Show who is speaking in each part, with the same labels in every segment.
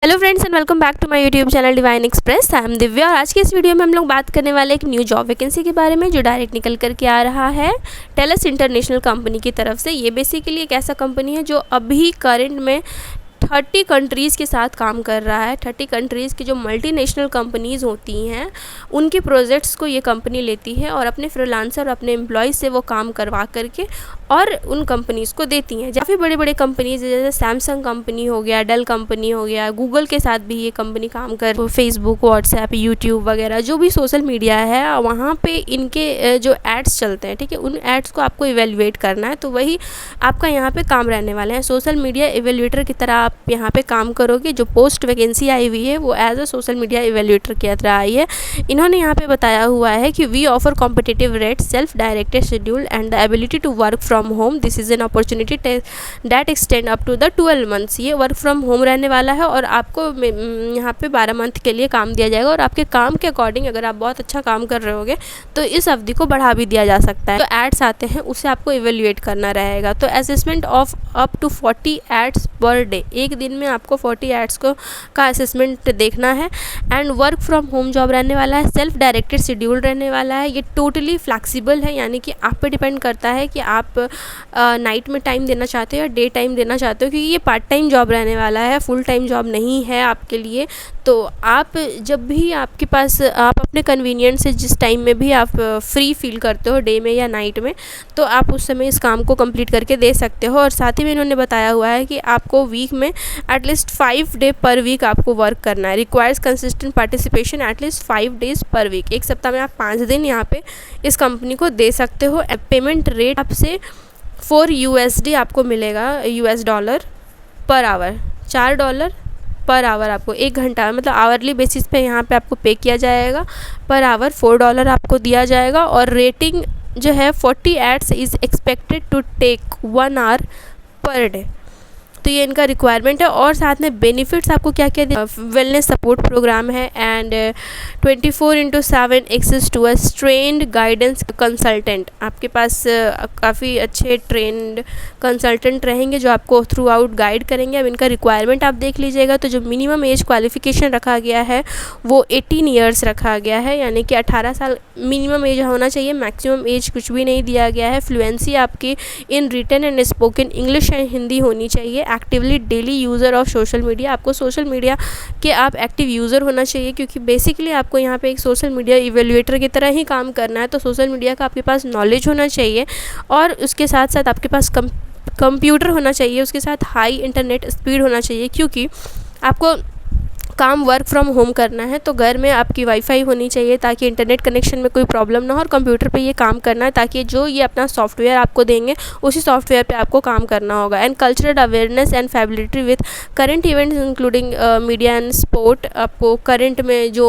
Speaker 1: Hello friends and welcome back to my YouTube channel Divine Express. I am Divya और आज के इस video में हम लोग बात करने वाले एक न्यू जॉब वैकेंसी के बारे में जो डायरेक्ट निकल करके आ रहा है टेलस इंटरनेशनल कंपनी की तरफ से। ये बेसिकली एक ऐसा कंपनी है जो अभी करंट में 30 कंट्रीज़ के साथ काम कर रहा है। 30 कंट्रीज़ की जो मल्टीनेशनल कंपनीज़ होती हैं उनके प्रोजेक्ट्स को ये कंपनी लेती है और अपने फ्रीलांसर और अपने एम्प्लॉयज़ से वो काम करवा करके और उन कंपनीज़ को देती हैं। काफ़ी बड़े बड़े कंपनीज़ जैसे सैमसंग कंपनी हो गया, डेल कंपनी हो गया, गूगल के साथ भी ये कंपनी काम कर, फेसबुक, व्हाट्सएप, यूट्यूब वगैरह जो भी सोशल मीडिया है वहाँ पे इनके जो एड्स चलते हैं, ठीक है, उन एड्स को आपको इवेल्युएट करना है। तो वही आपका यहाँ पे काम रहने वाले हैं। सोशल मीडिया इवेल्युएटर की तरह आप यहाँ पे काम करोगे। जो पोस्ट वैकेंसी आई हुई है वो as a social media evaluator की तरह आई है। इन्होंने यहाँ पे बताया हुआ है कि we offer competitive rate, self directed schedule and the ability to work from home. This is an opportunity that extend up to the 12 months. ये वर्क फ्रॉम होम रहने वाला है और आपको यहाँ पे 12 मंथ के लिए काम दिया जाएगा और आपके काम के अकॉर्डिंग अगर आप बहुत अच्छा काम कर रहे होगे तो इस अवधि को बढ़ा भी दिया जा सकता है। तो एड्स आते हैं उसे आपको इवेल्युएट करना रहेगा। तो assessment of up to 40 ads per day, एक दिन में आपको 40 एड्स का असेसमेंट देखना है। And work from home job रहने वाला है, सेल्फ डायरेक्टेड शेड्यूल रहने वाला है। ये टोटली फ्लैक्सिबल है, यानी कि आप पे डिपेंड करता है कि आप नाइट में टाइम देना चाहते हो या डे टाइम देना चाहते हो, क्योंकि ये पार्ट टाइम जॉब रहने वाला है, फुल टाइम जॉब नहीं है आपके लिए। तो आप जब भी आपके पास आप अपने कन्वीनियंस से जिस टाइम में भी आप फ्री फील करते हो, डे में या नाइट में, तो आप उस समय इस काम को कंप्लीट करके दे सकते हो। और साथ ही में इन्होंने बताया हुआ है कि आपको वीक में एटलीस्ट 5 डे पर वीक आपको वर्क करना है। Requires consistent participation at least 5 days per week. एक सप्ताह में आप 5 दिन यहाँ पे इस कंपनी को दे सकते हो। पेमेंट रेट आपसे $4 आपको मिलेगा, $4 पर आवर, $4 पर आवर आपको 1 घंटा मतलब आवरली बेसिस पे यहाँ पे आपको पे किया जाएगा। पर आवर $4 आपको दिया जाएगा। और रेटिंग जो है 40 ads is expected to take 1 hour per day. तो ये इनका रिक्वायरमेंट है। और साथ में बेनिफिट्स आपको क्या क्या, वेलनेस सपोर्ट प्रोग्राम है and 24/7 access to a trained guidance consultant. आपके पास काफ़ी अच्छे ट्रेंड कंसल्टेंट रहेंगे जो आपको थ्रू आउट गाइड करेंगे। अब इनका रिक्वायरमेंट आप देख लीजिएगा तो जो मिनिमम एज क्वालिफिकेशन रखा गया है वो 18 ईयर्स रखा गया है, यानी कि 18 साल मिनिमम एज होना चाहिए। मैक्सिमम एज कुछ भी नहीं दिया गया है। फ्लुएंसी आपकी in written and spoken English and Hindi होनी चाहिए। Actively daily user of social media, आपको सोशल मीडिया के आप एक्टिव यूज़र होना चाहिए, क्योंकि बेसिकली आपको यहाँ पे एक सोशल मीडिया इवेल्युएटर की तरह ही काम करना है। तो सोशल मीडिया का आपके पास नॉलेज होना चाहिए और उसके साथ साथ आपके पास कंप्यूटर होना चाहिए, उसके साथ हाई इंटरनेट स्पीड होना चाहिए, क्योंकि आपको काम वर्क फ्रॉम होम करना है। तो घर में आपकी वाईफाई होनी चाहिए ताकि इंटरनेट कनेक्शन में कोई प्रॉब्लम ना हो, और कंप्यूटर पे ये काम करना है ताकि जो ये अपना सॉफ्टवेयर आपको देंगे उसी सॉफ्टवेयर पे आपको काम करना होगा। And cultural awareness and familiarity with current events including media and sport. आपको करंट में जो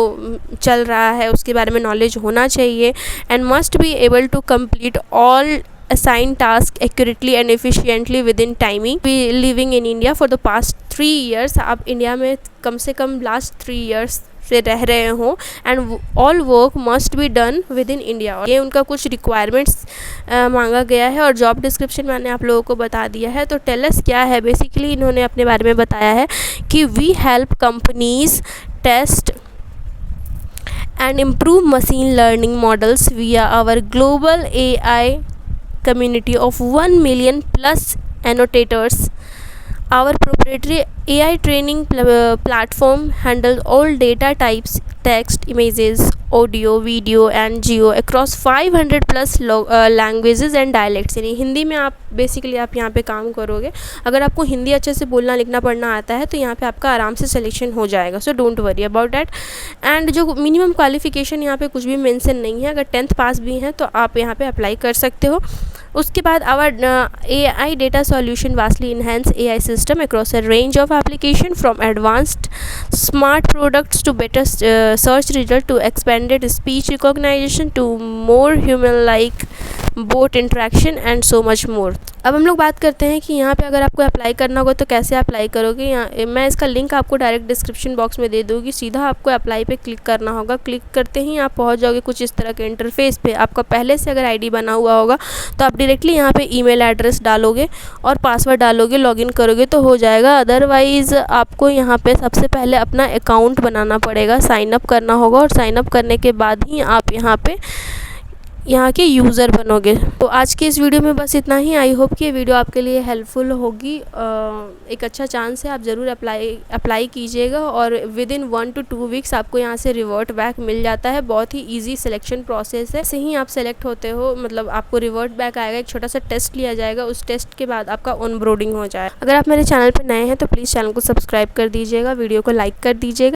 Speaker 1: चल रहा है उसके बारे में नॉलेज होना चाहिए। And must be able to complete all assign task accurately and efficiently within timing. We living in India for the past 3 years. आप इंडिया में कम से कम लास्ट 3 years से रह रहे हो। And all work must be done with in India. ये उनका कुछ रिक्वायरमेंट्स मांगा गया है और जॉब डिस्क्रिप्शन मैंने आप लोगों को बता दिया है। तो टेलस क्या है, बेसिकली इन्होंने अपने बारे में बताया है कि we help companies test and improve machine learning models via our global AI community of 1 million plus annotators. Our proprietary AI training platform handles all data types, text, images, audio, video and geo across 500 plus languages and dialects। यानी हिंदी में आप basically आप यहाँ पे काम करोगे। अगर आपको हिंदी अच्छे से बोलना लिखना पढ़ना आता है तो यहाँ पे आपका आराम से सिलेक्शन हो जाएगा। So don't worry about that. And जो मिनिमम क्वालिफिकेशन यहाँ पे कुछ भी मेंशन नहीं है, अगर 10th पास भी हैं तो आप यहाँ पे अप्लाई कर सकते हो। उसके बाद our AI data solution vastly enhance AI system across a range of application from advanced smart products to better search result to expanded speech recognition to more human like bot interaction and so much more। अब हम लोग बात करते हैं कि यहाँ पे अगर आपको अप्लाई करना होगा तो कैसे अप्लाई करोगे। यहाँ मैं इसका लिंक आपको डायरेक्ट डिस्क्रिप्शन बॉक्स में दे दूँगी। सीधा आपको अप्लाई पे क्लिक करना होगा। क्लिक करते ही आप पहुँच जाओगे कुछ इस तरह के इंटरफेस पे। आपका पहले से अगर आईडी बना हुआ होगा तो आप डायरेक्टली यहाँ पे ईमेल एड्रेस डालोगे और पासवर्ड डालोगे, लॉगिन करोगे तो हो जाएगा। अदरवाइज़ आपको यहाँ पे सबसे पहले अपना अकाउंट बनाना पड़ेगा, साइन अप करना होगा, और साइन अप करने के बाद ही आप यहाँ के यूज़र बनोगे। तो आज की इस वीडियो में बस इतना ही। आई होप कि ये वीडियो आपके लिए हेल्पफुल होगी। एक अच्छा चांस है, आप ज़रूर अप्लाई कीजिएगा और विद इन 1 to 2 वीक्स आपको यहाँ से रिवर्ट बैक मिल जाता है। बहुत ही ईजी सिलेक्शन प्रोसेस है। ऐसे ही आप सेलेक्ट होते हो, मतलब आपको रिवर्ट बैक आएगा, एक छोटा सा टेस्ट लिया जाएगा, उस टेस्ट के बाद आपका ऑनबोर्डिंग हो जाए। अगर आप मेरे चैनल पर नए हैं तो प्लीज़ चैनल को सब्सक्राइब कर दीजिएगा, वीडियो को लाइक कर दीजिएगा।